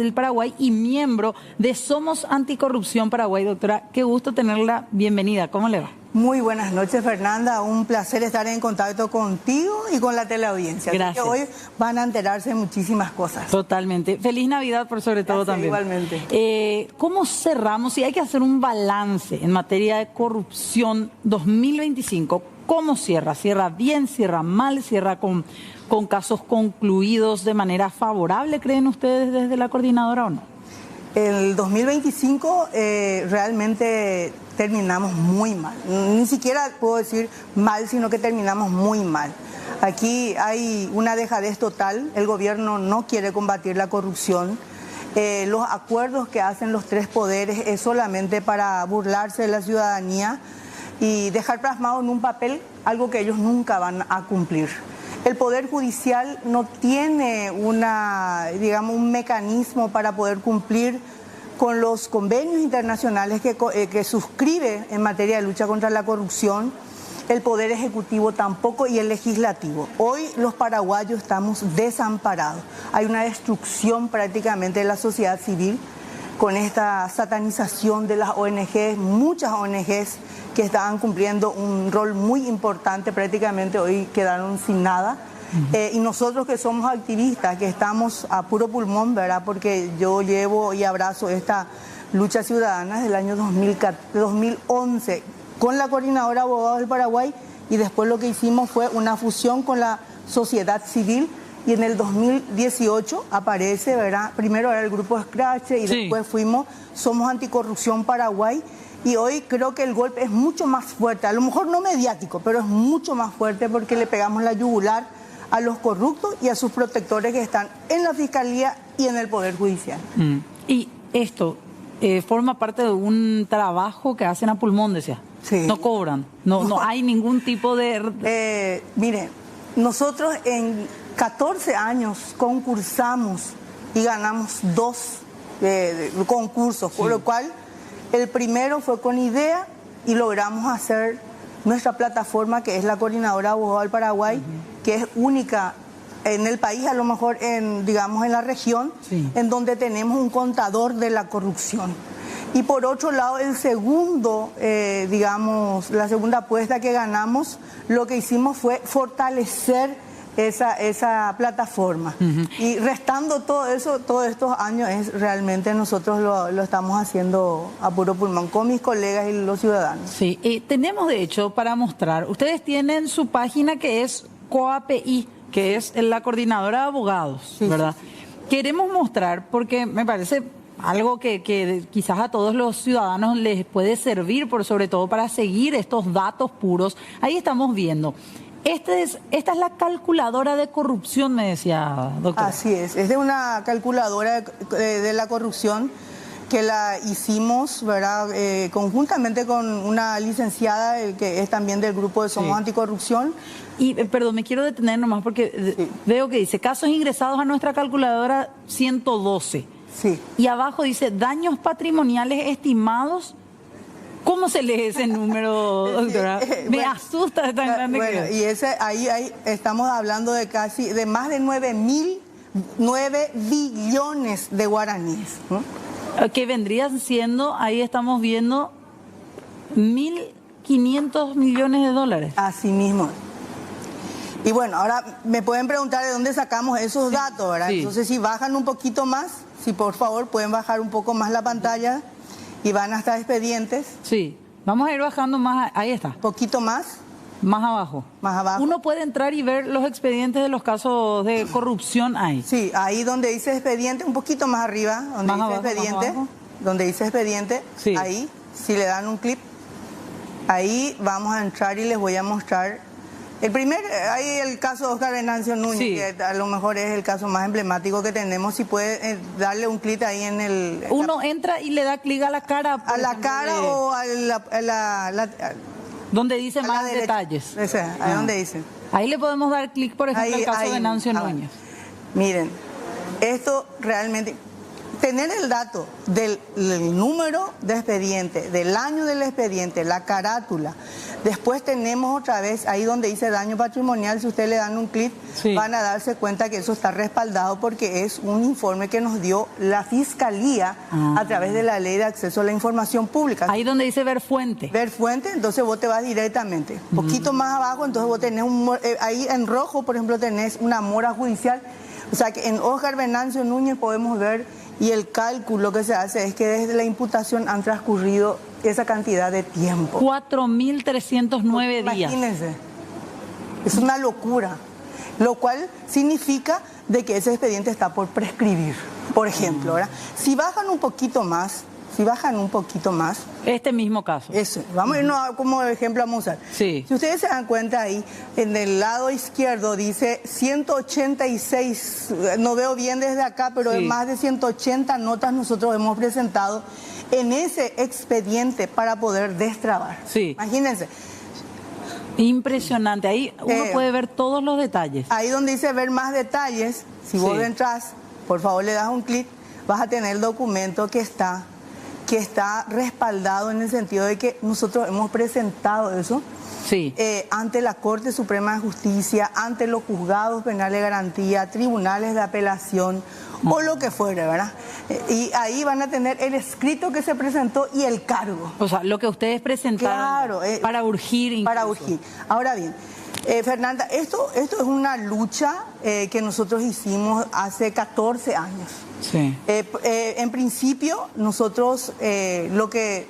del Paraguay y miembro de Somos Anticorrupción Paraguay. Doctora, qué gusto tenerla. Bienvenida. ¿Cómo le va? Muy buenas noches, Fernanda. Un placer estar en contacto contigo y con la teleaudiencia. Gracias. Así que hoy van a enterarse de muchísimas cosas. Totalmente. Feliz Navidad por sobre todo. Gracias, también. Igualmente. ¿Cómo cerramos? Si hay que hacer un balance en materia de corrupción 2025, ¿cómo cierra? ¿Cierra bien? ¿Cierra mal? ¿Cierra con casos concluidos de manera favorable, creen ustedes desde la coordinadora o no? El 2025 realmente terminamos muy mal. Ni siquiera puedo decir mal, sino que terminamos muy mal. Aquí hay una dejadez total. El gobierno no quiere combatir la corrupción. Los acuerdos que hacen los tres poderes es solamente para burlarse de la ciudadanía y dejar plasmado en un papel algo que ellos nunca van a cumplir. El Poder Judicial no tiene un mecanismo para poder cumplir con los convenios internacionales que suscribe en materia de lucha contra la corrupción. El Poder Ejecutivo tampoco y el Legislativo. Hoy los paraguayos estamos desamparados. Hay una destrucción prácticamente de la sociedad civil con esta satanización de las ONGs, muchas ONGs que estaban cumpliendo un rol muy importante, prácticamente hoy quedaron sin nada. Y nosotros que somos activistas, que estamos a puro pulmón, ¿verdad? Porque yo llevo y abrazo esta lucha ciudadana desde el año 2011 con la Coordinadora de Abogados del Paraguay, y después lo que hicimos fue una fusión con la sociedad civil. Y en el 2018 aparece, ¿verdad? Primero era el grupo Scratch y después fuimos Somos Anticorrupción Paraguay. Y hoy creo que el golpe es mucho más fuerte, a lo mejor no mediático, pero es mucho más fuerte porque le pegamos la yugular a los corruptos y a sus protectores que están en la Fiscalía y en el Poder Judicial. Y esto forma parte de un trabajo que hacen a pulmón, decía. Sí. No cobran, no hay ningún tipo de... Mire, nosotros en 14 años concursamos y ganamos 2 concursos, por lo cual el primero fue con IDEA y logramos hacer nuestra plataforma, que es la Coordinadora de Abogados del Paraguay, que es única en el país, a lo mejor en la región, en donde tenemos un contador de la corrupción. Y por otro lado, el segundo, la segunda apuesta que ganamos, lo que hicimos fue fortalecer esa plataforma. Y restando todo eso, todos estos años, realmente nosotros lo estamos haciendo a puro pulmón con mis colegas y los ciudadanos. Sí, tenemos de hecho para mostrar, ustedes tienen su página que es COAPI, que es la Coordinadora de Abogados, ¿verdad? Queremos mostrar, porque me parece algo que quizás a todos los ciudadanos les puede servir, sobre todo para seguir estos datos puros. Ahí estamos viendo. Esta es la calculadora de corrupción, me decía, doctora. Así es de una calculadora de la corrupción que la hicimos, ¿verdad? Conjuntamente con una licenciada que es también del grupo de Somos Anticorrupción. Y, perdón, me quiero detener nomás porque veo que dice, casos ingresados a nuestra calculadora 112. Sí. Y abajo dice, daños patrimoniales estimados. ¿Cómo se lee ese número, doctora? Me asusta de tan grande que es. Y ahí estamos hablando de más de 9 billones de guaraníes, ¿no? Que vendrían siendo, ahí estamos viendo, 1.500 millones de dólares. Así mismo. Y bueno, ahora me pueden preguntar de dónde sacamos esos datos, ¿verdad? Entonces, si bajan un poquito más, si por favor pueden bajar un poco más la pantalla. Y van hasta expedientes. Sí, vamos a ir bajando más, ahí está. Poquito más. Más abajo. Más abajo. Uno puede entrar y ver los expedientes de los casos de corrupción ahí. Sí, ahí donde dice expediente, un poquito más arriba, donde dice expediente. Donde dice expediente, ahí, si le dan un clic, ahí vamos a entrar y les voy a mostrar. Ahí el caso de Oscar Venancio Núñez, que a lo mejor es el caso más emblemático que tenemos. Si puede darle un clic ahí en el... Uno entra y le da clic a la cara. A la cara o a la donde dice más detalles. Ahí donde dice. Ahí le podemos dar clic, por ejemplo, al caso de Venancio Núñez. Miren, esto realmente... tener el dato del número de expediente, del año del expediente, la carátula. Después tenemos otra vez, ahí donde dice daño patrimonial, si ustedes le dan un clic, sí, van a darse cuenta que eso está respaldado porque es un informe que nos dio la Fiscalía a través de la Ley de Acceso a la Información Pública. Ahí donde dice ver fuente. Ver fuente, entonces vos te vas directamente. Un poquito más abajo, entonces vos tenés ahí en rojo, por ejemplo, tenés una mora judicial. O sea que en Óscar Venancio Núñez podemos ver, y el cálculo que se hace es que desde la imputación han transcurrido esa cantidad de tiempo. 4.309 días. Imagínense, es una locura, lo cual significa de que ese expediente está por prescribir, por ejemplo, ¿verdad? Si bajan un poquito más, Este mismo caso. eso, vamos a irnos como ejemplo a usar. Sí. Si ustedes se dan cuenta ahí, en el lado izquierdo dice 186, no veo bien desde acá, pero Sí. más de 180 notas nosotros hemos presentado en ese expediente para poder destrabar. Sí. Imagínense, Impresionante. Ahí uno puede ver todos los detalles. ahí donde dice ver más detalles, si vos Sí. entras, por favor le das un clic, vas a tener el documento que está respaldado en el sentido de que nosotros hemos presentado eso Sí. ante la Corte Suprema de Justicia, ante los juzgados penales de garantía, tribunales de apelación o lo que fuere, ¿verdad? Y ahí van a tener el escrito que se presentó y el cargo. O sea, lo que ustedes presentaron Claro, para urgir incluso. Para urgir. Ahora bien, Fernanda, esto es una lucha que nosotros hicimos hace 14 años. Sí. En principio, nosotros lo que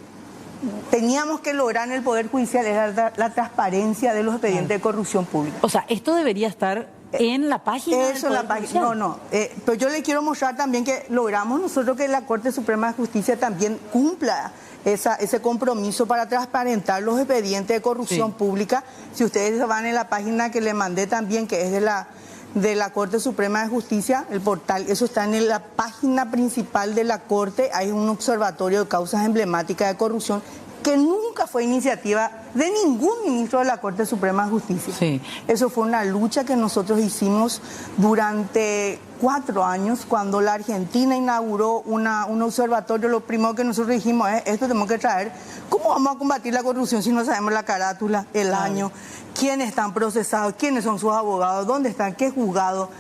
teníamos que lograr en el Poder Judicial era la transparencia de los expedientes de corrupción pública. O sea, esto debería estar en la página del Eso en la Poder página. Judicial. No. Pero yo le quiero mostrar también que logramos nosotros que la Corte Suprema de Justicia también cumpla ese compromiso para transparentar los expedientes de corrupción Sí. pública. Si ustedes van en la página que le mandé también, que es de la Corte Suprema de Justicia, el portal, eso está en la página principal de la Corte. Hay un observatorio de causas emblemáticas de corrupción que nunca fue iniciativa de ningún ministro de la Corte Suprema de Justicia. Sí. Eso fue una lucha que nosotros hicimos durante 4 años, cuando la Argentina inauguró un observatorio. Lo primero que nosotros dijimos es, esto tenemos que traer, ¿cómo vamos a combatir la corrupción si no sabemos la carátula, el año, quiénes están procesados, quiénes son sus abogados, dónde están, qué juzgado,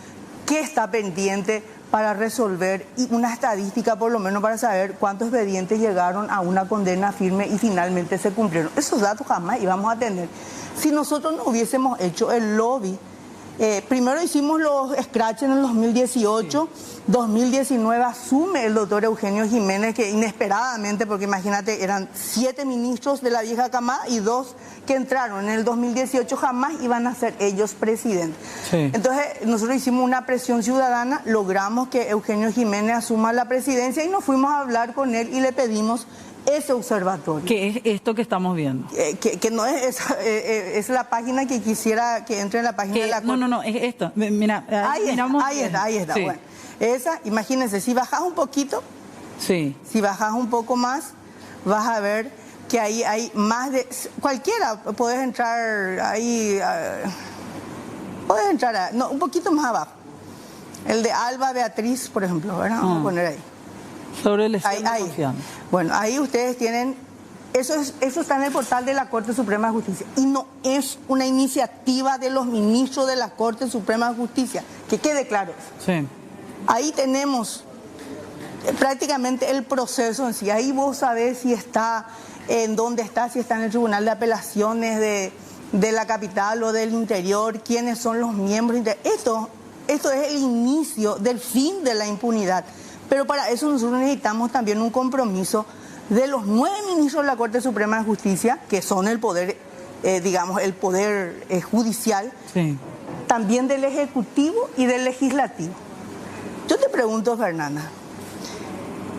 qué está pendiente para resolver, y una estadística por lo menos para saber cuántos expedientes llegaron a una condena firme y finalmente se cumplieron? Esos datos jamás íbamos a tener si nosotros no hubiésemos hecho el lobby. Primero hicimos los scratch en el 2018, 2019 asume el doctor Eugenio Jiménez, que inesperadamente, porque imagínate, eran 7 ministros de la vieja camada y 2 que entraron en el 2018, jamás iban a ser ellos presidentes. Sí. Entonces nosotros hicimos una presión ciudadana, logramos que Eugenio Jiménez asuma la presidencia y nos fuimos a hablar con él y le pedimos ese observatorio. ¿Qué es esto que estamos viendo? Que no es esa, es la página que quisiera que entre en la página de la Corte. No, es esto. Mira, Ahí está. Sí. Bueno, esa, imagínense, si bajas un poquito, Sí. si bajas un poco más, vas a ver que ahí hay más de... Cualquiera, puedes entrar ahí... puedes entrar, no, un poquito más abajo. El de Alba Beatriz, por ejemplo, ¿verdad? Vamos a poner ahí. Sobre el Ahí. Bueno, ahí ustedes tienen... Eso está en el portal de la Corte Suprema de Justicia. Y no es una iniciativa de los ministros de la Corte Suprema de Justicia. Que quede claro eso. Sí. Ahí tenemos prácticamente el proceso en sí. Ahí vos sabés si está, en dónde está, si está en el Tribunal de Apelaciones de la capital o del interior, quiénes son los miembros. Esto es el inicio del fin de la impunidad. Pero para eso nosotros necesitamos también un compromiso de los 9 ministros de la Corte Suprema de Justicia, que son el poder, el poder judicial, Sí. también del Ejecutivo y del Legislativo. Yo te pregunto, Fernanda,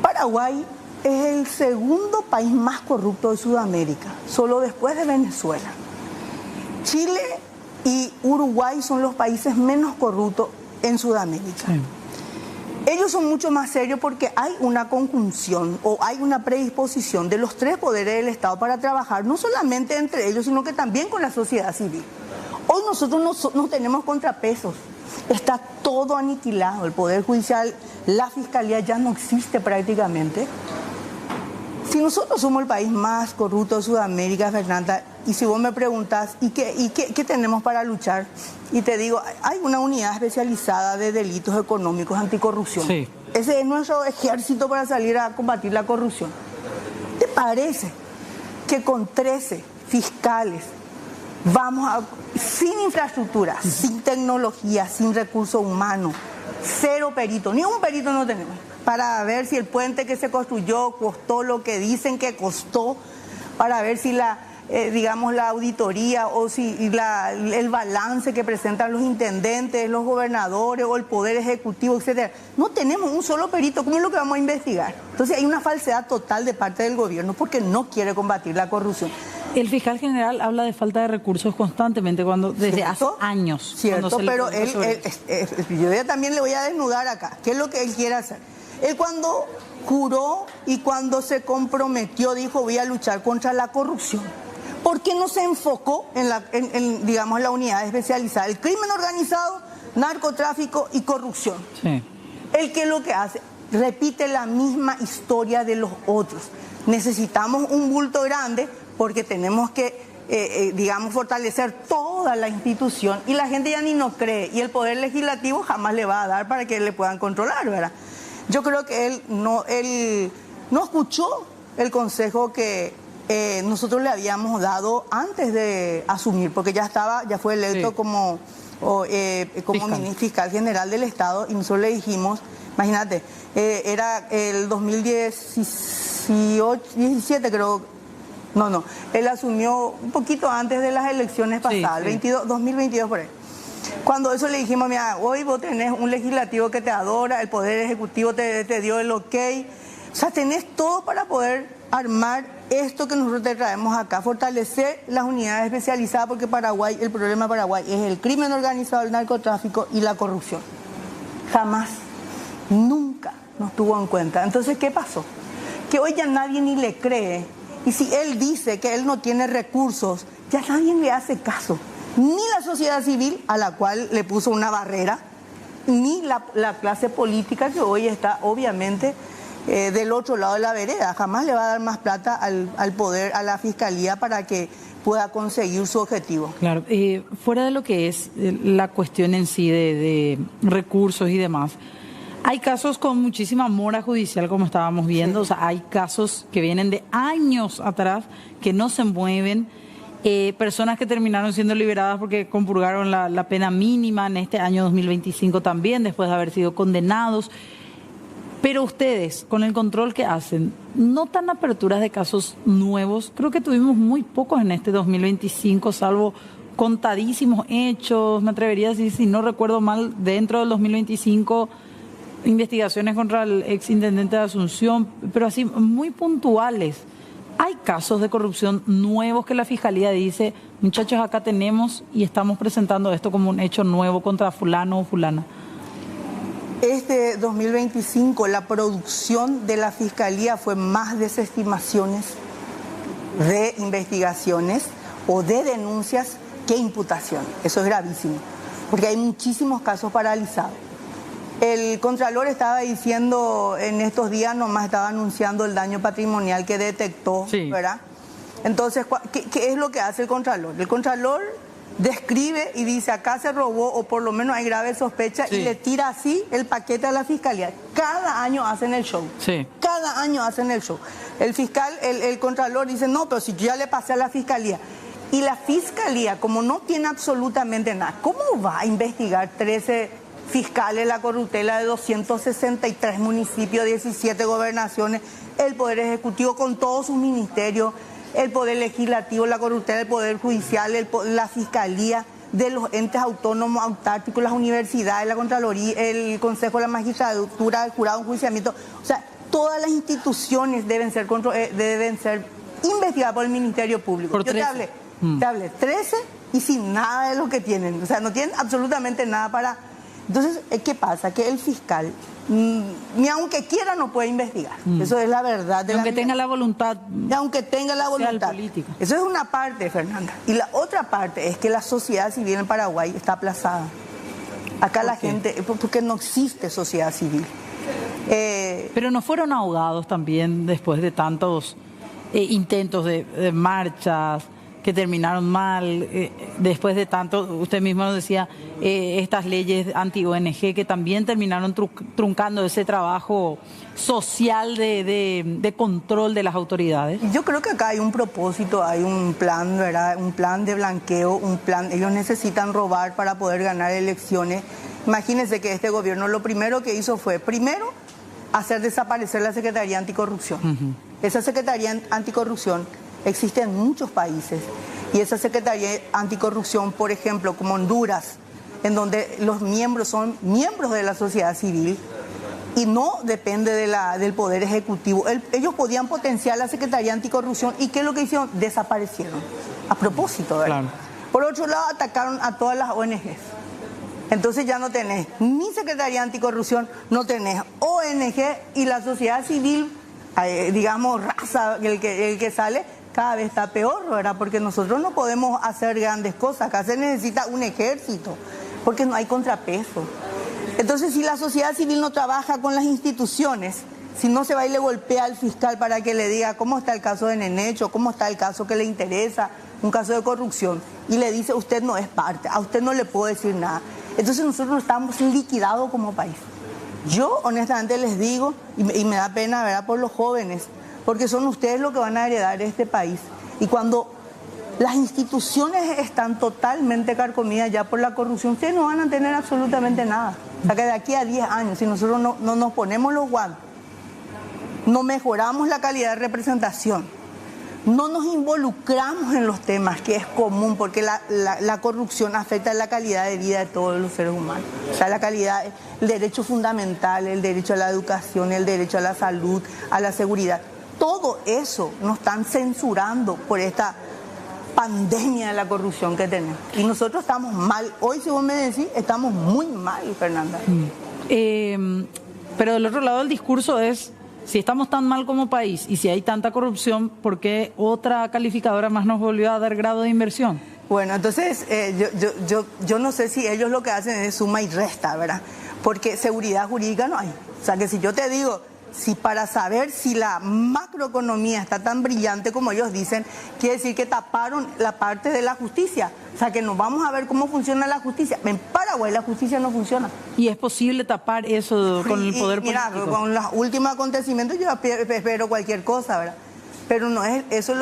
Paraguay es el segundo país más corrupto de Sudamérica, solo después de Venezuela. Chile y Uruguay son los países menos corruptos en Sudamérica. Sí. Ellos son mucho más serios porque hay una conjunción o hay una predisposición de los 3 poderes del Estado para trabajar, no solamente entre ellos, sino que también con la sociedad civil. Hoy nosotros no tenemos contrapesos, Está todo aniquilado. El Poder Judicial, la Fiscalía ya no existe prácticamente. Si nosotros somos el país más corrupto de Sudamérica, Fernanda, y si vos me preguntás, ¿y qué tenemos para luchar? Y te digo, hay una unidad especializada de delitos económicos anticorrupción. Sí. Ese es nuestro ejército para salir a combatir la corrupción. ¿Te parece que con 13 fiscales vamos a, sin infraestructura, sin tecnología, sin recursos humanos, cero peritos, ni un perito no tenemos, para ver si el puente que se construyó costó lo que dicen que costó, para ver si la auditoría o si el balance que presentan los intendentes, los gobernadores o el Poder Ejecutivo, etcétera? No tenemos un solo perito. ¿Cómo es lo que vamos a investigar? Entonces hay una falsedad total de parte del gobierno porque no quiere combatir la corrupción. El fiscal general habla de falta de recursos constantemente, desde hace años. Cierto, pero yo también le voy a desnudar acá. ¿Qué es lo que él quiere hacer? Él cuando juró y cuando se comprometió dijo voy a luchar contra la corrupción. ¿Por qué no se enfocó en la unidad especializada? El crimen organizado, narcotráfico y corrupción. Sí. Él, ¿qué es lo que hace? Repite la misma historia de los otros. Necesitamos un bulto grande porque tenemos que, fortalecer toda la institución y la gente ya ni nos cree y el Poder Legislativo jamás le va a dar para que le puedan controlar, ¿verdad? Yo creo que él no escuchó el consejo que nosotros le habíamos dado antes de asumir, porque ya fue electo sí. como fiscal general del Estado y nosotros le dijimos, imagínate, era el 2017 creo. No, él asumió un poquito antes de las elecciones pasadas, sí. 2022 por ahí. Cuando eso le dijimos, mira, hoy vos tenés un legislativo que te adora, el Poder Ejecutivo te dio el ok, o sea, tenés todo para poder armar esto que nosotros te traemos acá, fortalecer las unidades especializadas, porque el problema de Paraguay es el crimen organizado, el narcotráfico y la corrupción. Jamás, nunca nos tuvo en cuenta. Entonces, ¿qué pasó? Que hoy ya nadie ni le cree. Y si él dice que él no tiene recursos, ya nadie le hace caso. Ni la sociedad civil, a la cual le puso una barrera, ni la clase política que hoy está obviamente del otro lado de la vereda. Jamás le va a dar más plata al poder, a la fiscalía para que pueda conseguir su objetivo. Claro, fuera de lo que es la cuestión en sí de recursos y demás, hay casos con muchísima mora judicial, como estábamos viendo, sí. O sea, hay casos que vienen de años atrás que no se mueven, personas que terminaron siendo liberadas porque compurgaron la pena mínima en este año 2025 también, después de haber sido condenados. Pero ustedes, con el control que hacen, ¿notan aperturas de casos nuevos? Creo que tuvimos muy pocos en este 2025, salvo contadísimos hechos, me atrevería a decir, si no recuerdo mal, dentro del 2025... investigaciones contra el exintendente de Asunción, pero así muy puntuales. Hay casos de corrupción nuevos que la Fiscalía dice, muchachos, acá tenemos y estamos presentando esto como un hecho nuevo contra fulano o fulana. Este 2025 la producción de la Fiscalía fue más desestimaciones de investigaciones o de denuncias que imputación. Eso es gravísimo, porque hay muchísimos casos paralizados. El Contralor estaba diciendo en estos días, nomás estaba anunciando el daño patrimonial que detectó, sí. ¿Verdad? Entonces, ¿qué es lo que hace el Contralor? El Contralor describe y dice, acá se robó o por lo menos hay grave sospecha, sí. Y le tira así el paquete a la Fiscalía. Cada año hacen el show. Sí. Cada año hacen el show. El fiscal, el Contralor dice, no, pero si yo ya le pasé a la Fiscalía. Y la Fiscalía, como no tiene absolutamente nada, ¿cómo va a investigar 13 fiscales la corruptela de 263 municipios, 17 gobernaciones, el Poder Ejecutivo con todos sus ministerios, el Poder Legislativo, la corruptela, el Poder Judicial, la Fiscalía, de los entes autónomos, autárquicos, las universidades, la Contraloría, el Consejo de la Magistratura, el Jurado de Enjuiciamiento? O sea, todas las instituciones deben ser investigadas por el Ministerio Público. Yo te hablé 13 y sin nada de lo que tienen. O sea, no tienen absolutamente nada para... Entonces, ¿qué pasa? Que el fiscal, ni aunque quiera, no puede investigar. Eso es la verdad. Aunque tenga la voluntad. Aunque tenga la voluntad. Eso es una parte, Fernanda. Y la otra parte es que la sociedad civil en Paraguay está aplazada. Acá la gente, porque no existe sociedad civil. Pero no fueron ahogados también después de tantos intentos de marchas que terminaron mal, después de tanto, usted mismo nos decía, estas leyes anti-ONG que también terminaron truncando ese trabajo social de control de las autoridades. Yo creo que acá hay un propósito, hay un plan, ¿verdad? Un plan de blanqueo, un plan. Ellos necesitan robar para poder ganar elecciones. Imagínense que este gobierno lo primero que hizo fue, primero, hacer desaparecer la Secretaría Anticorrupción. Esa Secretaría Anticorrupción existe en muchos países. Y esa Secretaría Anticorrupción, por ejemplo, como Honduras, en donde los miembros son miembros de la sociedad civil y no depende del Poder Ejecutivo. Ellos podían potenciar la Secretaría Anticorrupción y ¿qué es lo que hicieron? Desaparecieron. A propósito, ¿verdad? Claro. Por otro lado, atacaron a todas las ONGs. Entonces ya no tenés ni Secretaría Anticorrupción, no tenés ONG y la sociedad civil, digamos, raza, el que sale, cada vez está peor, ¿verdad? Porque nosotros no podemos hacer grandes cosas. Acá se necesita un ejército, porque no hay contrapeso. Entonces, si la sociedad civil no trabaja con las instituciones, si no se va y le golpea al fiscal para que le diga cómo está el caso de Nenecho, cómo está el caso que le interesa, un caso de corrupción, y le dice, usted no es parte, a usted no le puedo decir nada. Entonces nosotros estamos liquidados como país. Yo honestamente les digo, y me da pena, ¿verdad?, por los jóvenes, porque son ustedes los que van a heredar este país. Y cuando las instituciones están totalmente carcomidas ya por la corrupción, ustedes no van a tener absolutamente nada. O sea que de aquí a 10 años, si nosotros no nos ponemos los guantes, no mejoramos la calidad de representación, no nos involucramos en los temas que es común, porque la corrupción afecta la calidad de vida de todos los seres humanos. O sea, la calidad, el derecho fundamental, el derecho a la educación, el derecho a la salud, a la seguridad. Todo eso nos están censurando por esta pandemia de la corrupción que tenemos. Y nosotros estamos mal. Hoy, si vos me decís, estamos muy mal, Fernanda. Pero del otro lado el discurso es, si estamos tan mal como país y si hay tanta corrupción, ¿por qué otra calificadora más nos volvió a dar grado de inversión? Bueno, entonces yo no sé si ellos lo que hacen es suma y resta, ¿verdad? Porque seguridad jurídica no hay. O sea que si yo te digo, si para saber si la macroeconomía está tan brillante como ellos dicen, quiere decir que taparon la parte de la justicia. O sea que nos vamos a ver cómo funciona la justicia. En Paraguay la justicia no funciona. ¿Y es posible tapar eso con el poder político? Mira, con los últimos acontecimientos yo espero cualquier cosa, ¿verdad? Pero no es eso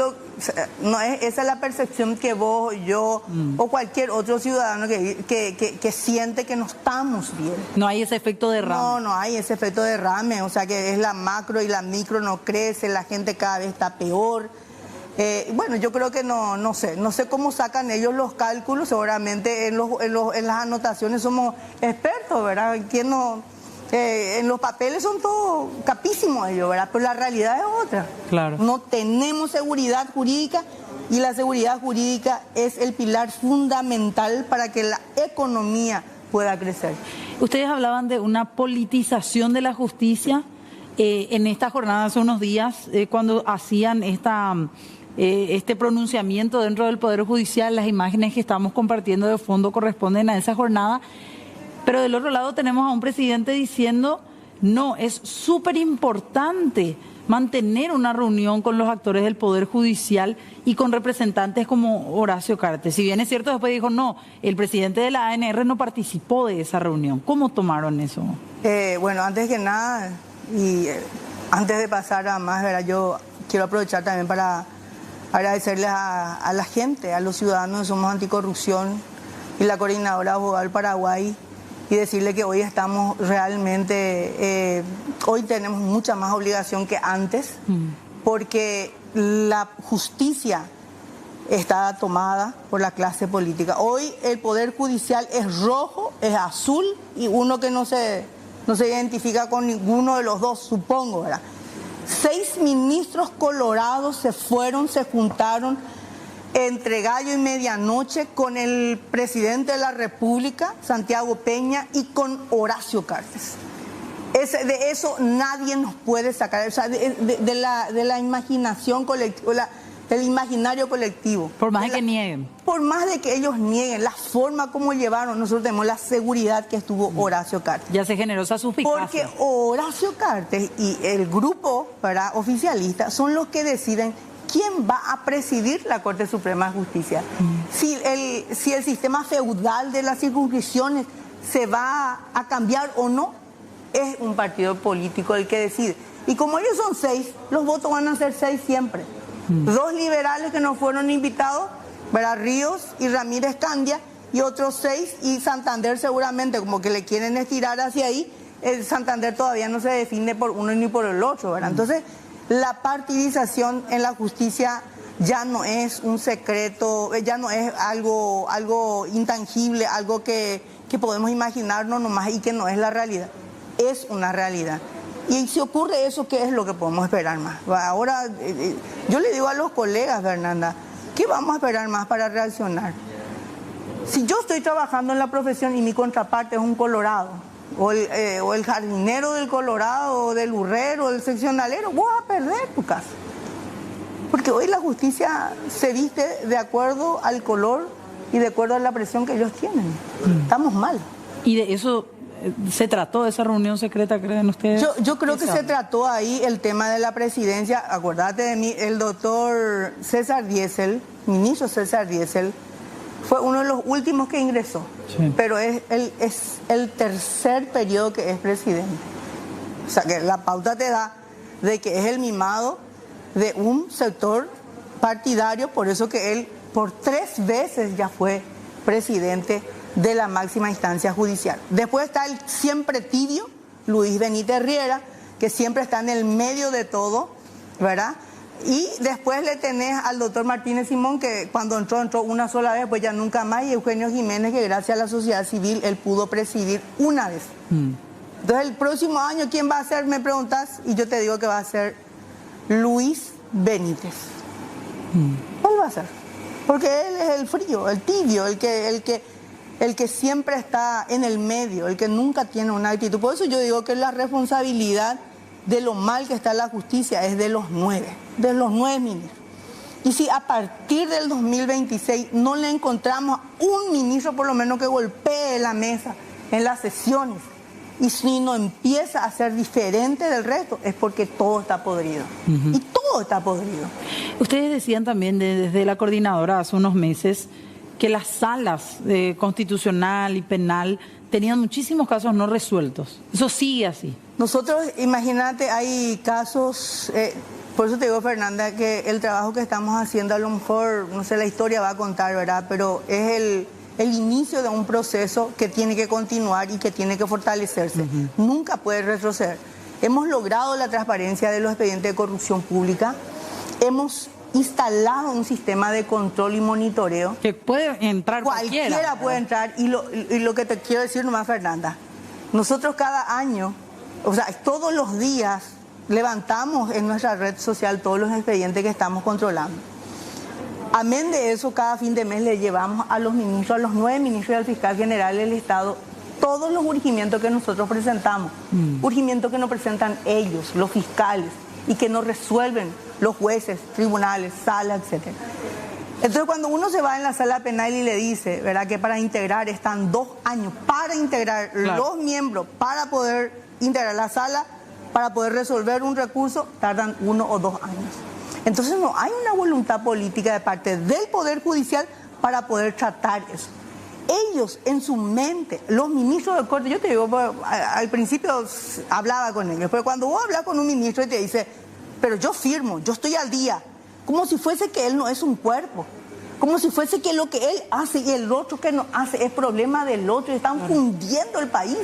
no es esa la percepción que vos, yo o cualquier otro ciudadano que siente que no estamos bien. No hay ese efecto derrame. No hay ese efecto derrame, o sea que es la macro y la micro no crece, la gente cada vez está peor. Bueno, yo creo que no sé cómo sacan ellos los cálculos, seguramente en las anotaciones somos expertos, ¿verdad? ¿Quién no? En los papeles son todos capísimos ellos, ¿verdad? Pero la realidad es otra. Claro. No tenemos seguridad jurídica y la seguridad jurídica es el pilar fundamental para que la economía pueda crecer. Ustedes hablaban de una politización de la justicia en esta jornada hace unos días, cuando hacían este pronunciamiento dentro del Poder Judicial. Las imágenes que estamos compartiendo de fondo corresponden a esa jornada. Pero del otro lado tenemos a un presidente diciendo, no, es súper importante mantener una reunión con los actores del Poder Judicial y con representantes como Horacio Cartes. Si bien es cierto, después dijo, no, el presidente de la ANR no participó de esa reunión. ¿Cómo tomaron eso? Bueno, antes que nada, y antes de pasar a más, ¿verdad?, yo quiero aprovechar también para agradecerles a la gente, a los ciudadanos de Somos Anticorrupción y la Coordinadora Abogada del Paraguay, y decirle que hoy estamos realmente, hoy tenemos mucha más obligación que antes, porque la justicia está tomada por la clase política. Hoy el Poder Judicial es rojo, es azul, y uno que no se identifica con ninguno de los dos, supongo, ¿verdad? 6 ministros colorados se juntaron entre gallo y medianoche con el presidente de la República, Santiago Peña, y con Horacio Cartes. De eso nadie nos puede sacar, o sea, de la imaginación colectiva. del imaginario colectivo. Por más de que nieguen. Por más de que ellos nieguen, la forma como llevaron, nosotros tenemos la seguridad que estuvo Horacio Cartes. Ya se generó esa suspicacia. Porque Horacio Cartes y el grupo, ¿verdad?, oficialista son los que deciden quién va a presidir la Corte Suprema de Justicia. Si el sistema feudal de las circunscripciones se va a cambiar o no, es un partido político el que decide. Y como ellos son 6, los votos van a ser 6 siempre. 2 liberales que no fueron invitados, ¿verdad?, Ríos y Ramírez Candia, y otros 6, y Santander seguramente, como que le quieren estirar hacia ahí. El Santander todavía no se define por uno ni por el otro, ¿verdad? Entonces, la partidización en la justicia ya no es un secreto, ya no es algo intangible, algo que podemos imaginarnos nomás y que no es la realidad. Es una realidad. Y si ocurre eso, ¿qué es lo que podemos esperar más? Ahora, yo le digo a los colegas, Fernanda, ¿qué vamos a esperar más para reaccionar? Si yo estoy trabajando en la profesión y mi contraparte es un colorado, o el jardinero del Colorado, o del urrero, o del seccionalero, vos vas a perder tu casa. Porque hoy la justicia se viste de acuerdo al color y de acuerdo a la presión que ellos tienen. Estamos mal. ¿Y de eso se trató, de esa reunión secreta, creen ustedes? Yo creo que se trató ahí el tema de la presidencia. Acuérdate de mí, el doctor César Diesel, ministro César Diesel, fue uno de los últimos que ingresó. Sí. Pero es el tercer periodo que es presidente. O sea que la pauta te da de que es el mimado de un sector partidario, por eso que él por 3 veces ya fue presidente de la máxima instancia judicial. Después está el siempre tibio, Luis Benítez Riera, que siempre está en el medio de todo, ¿verdad? Y después le tenés al doctor Martínez Simón, que cuando entró una sola vez, pues ya nunca más, y Eugenio Jiménez, que gracias a la sociedad civil él pudo presidir una vez. Entonces el próximo año, ¿quién va a ser? Me preguntas, y yo te digo que va a ser Luis Benítez. ¿Cuál va a ser? Porque él es el frío, el tibio, el que siempre está en el medio, el que nunca tiene una actitud. Por eso yo digo que la responsabilidad de lo mal que está la justicia es de los 9 ministros. Y si a partir del 2026 no le encontramos un ministro por lo menos que golpee la mesa en las sesiones, y si no empieza a ser diferente del resto, es porque todo está podrido. Y todo está podrido. Ustedes decían también desde la coordinadora hace unos meses que las salas constitucional y penal tenían muchísimos casos no resueltos. Eso sigue así. Nosotros, imagínate, hay casos, por eso te digo, Fernanda, que el trabajo que estamos haciendo, a lo mejor, no sé, la historia va a contar, ¿verdad? Pero es el inicio de un proceso que tiene que continuar y que tiene que fortalecerse. Nunca puede retroceder. Hemos logrado la transparencia de los expedientes de corrupción pública. Hemos instalado un sistema de control y monitoreo. Que puede entrar cualquiera puede entrar. Y lo que te quiero decir nomás, Fernanda, nosotros cada año, o sea, todos los días levantamos en nuestra red social todos los expedientes que estamos controlando. Amén de eso, cada fin de mes le llevamos a los ministros, a los 9 ministros y al fiscal general del Estado, todos los urgimientos que nosotros presentamos. Urgimientos que nos presentan ellos, los fiscales, y que nos resuelven los jueces, tribunales, salas, etc. Entonces, cuando uno se va en la sala penal y le dice, ¿verdad?, que para integrar están 2 años, para integrar los miembros, para poder integrar la sala, para poder resolver un recurso, tardan 1 o 2 años. Entonces no hay una voluntad política de parte del Poder Judicial para poder tratar eso. Ellos en su mente, los ministros de Corte, yo te digo, al principio hablaba con ellos, pero cuando vos hablas con un ministro y te dice, pero yo firmo, yo estoy al día, como si fuese que él no es un cuerpo, como si fuese que lo que él hace y el otro que no hace es problema del otro, y están fundiendo el país.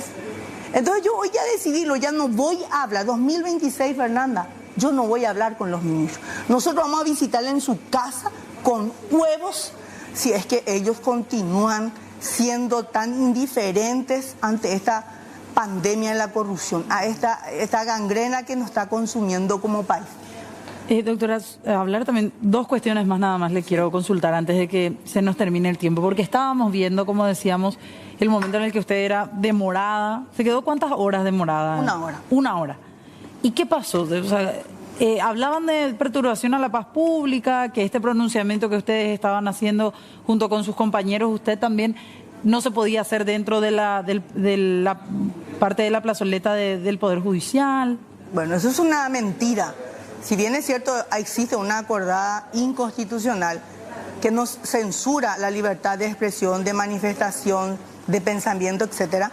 Entonces yo hoy ya decidí, ya no voy a hablar, 2026, Fernanda, yo no voy a hablar con los ministros. Nosotros vamos a visitarle en su casa con huevos si es que ellos continúan siendo tan indiferentes ante esta pandemia de la corrupción, a esta gangrena que nos está consumiendo como país. Doctora, hablar también, 2 cuestiones más nada más le quiero consultar antes de que se nos termine el tiempo, porque estábamos viendo, como decíamos, el momento en el que usted era demorada. ¿Se quedó cuántas horas demorada? 1 hora. 1 hora. ¿Y qué pasó? O sea, Hablaban de perturbación a la paz pública, que este pronunciamiento que ustedes estaban haciendo junto con sus compañeros, usted también no se podía hacer dentro de la parte de la plazoleta del Poder Judicial. Bueno, eso es una mentira. Si bien es cierto, existe una acordada inconstitucional que nos censura la libertad de expresión, de manifestación, de pensamiento, etcétera.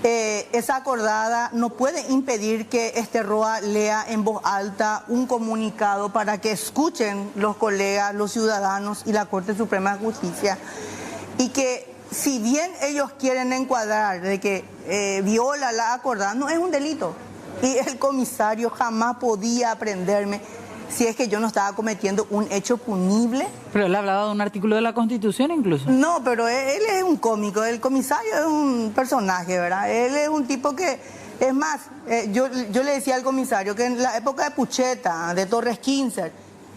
Esa acordada no puede impedir que este ROA lea en voz alta un comunicado para que escuchen los colegas, los ciudadanos y la Corte Suprema de Justicia. Y que si bien ellos quieren encuadrar de que viola la acordada, no es un delito. Y el comisario jamás podía aprenderme si es que yo no estaba cometiendo un hecho punible. Pero él hablaba de un artículo de la Constitución incluso. No, pero él es un cómico, el comisario es un personaje, ¿verdad? Él es un tipo que, es más, yo le decía al comisario que en la época de Pucheta, de Torres Quincer,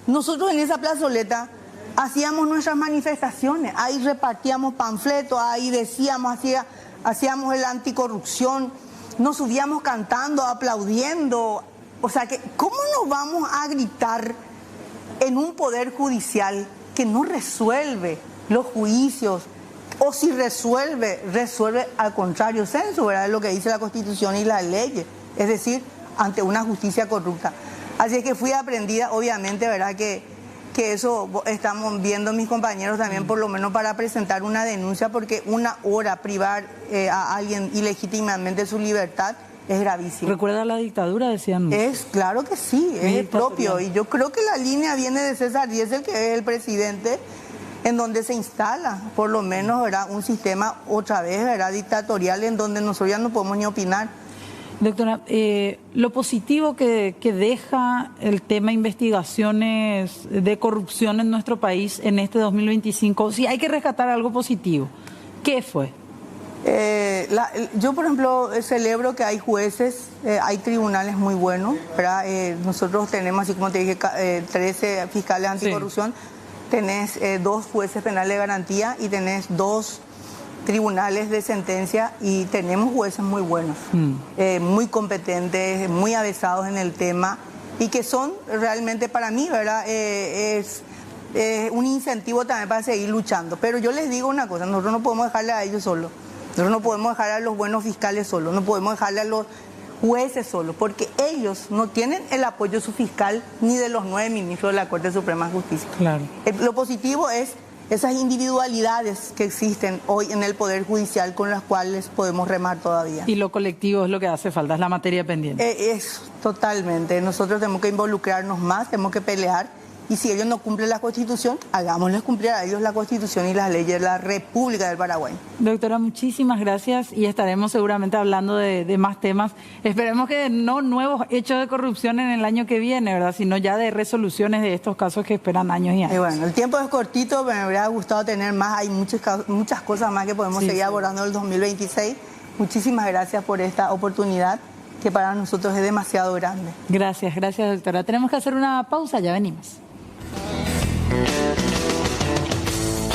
nosotros en esa plazoleta hacíamos nuestras manifestaciones, ahí repartíamos panfletos, ahí decíamos, hacíamos la anticorrupción, nos subíamos cantando, aplaudiendo. O sea, que ¿cómo nos vamos a gritar en un poder judicial que no resuelve los juicios? O si resuelve al contrario censo, ¿verdad? Es lo que dice la Constitución y las leyes. Es decir, ante una justicia corrupta. Así es que fui aprendida, obviamente, ¿verdad? Que eso estamos viendo mis compañeros también, por lo menos para presentar una denuncia, porque una hora privar a alguien ilegítimamente su libertad es gravísimo. ¿Recuerda la dictadura, decían? Es, claro que sí, es propio. Y yo creo que la línea viene de César Diesel, que es el presidente, en donde se instala, por lo menos, ¿verdad? Un sistema otra vez, ¿verdad? Dictatorial, en donde nosotros ya no podemos ni opinar. Doctora, lo positivo que deja el tema investigaciones de corrupción en nuestro país en este 2025, si hay que rescatar algo positivo, ¿qué fue? Yo, por ejemplo, celebro que hay jueces, hay tribunales muy buenos, ¿verdad? Nosotros tenemos, así como te dije, 13 fiscales anticorrupción, sí. Tenés 2 jueces penales de garantía y tenés 2 tribunales de sentencia y tenemos jueces muy buenos, muy competentes, muy avesados en el tema y que son realmente para mí, ¿verdad? Es un incentivo también para seguir luchando. Pero yo les digo una cosa, nosotros no podemos dejarle a ellos solos. Nosotros no podemos dejar a los buenos fiscales solos, no podemos dejarle a los jueces solos, porque ellos no tienen el apoyo de su fiscal ni de los 9 ministros de la Corte Suprema de Justicia. Claro. Lo positivo es esas individualidades que existen hoy en el Poder Judicial con las cuales podemos remar todavía. Y lo colectivo es lo que hace falta, es la materia pendiente. Es totalmente. Nosotros tenemos que involucrarnos más, tenemos que pelear. Y si ellos no cumplen la Constitución, hagámosles cumplir a ellos la Constitución y las leyes de la República del Paraguay. Doctora, muchísimas gracias y estaremos seguramente hablando de más temas. Esperemos que no nuevos hechos de corrupción en el año que viene, ¿verdad? Sino ya de resoluciones de estos casos que esperan años y años. Y bueno, el tiempo es cortito, pero me hubiera gustado tener más. Hay muchas cosas más que podemos seguir abordando en el 2026. Muchísimas gracias por esta oportunidad, que para nosotros es demasiado grande. Gracias, doctora. Tenemos que hacer una pausa, ya venimos.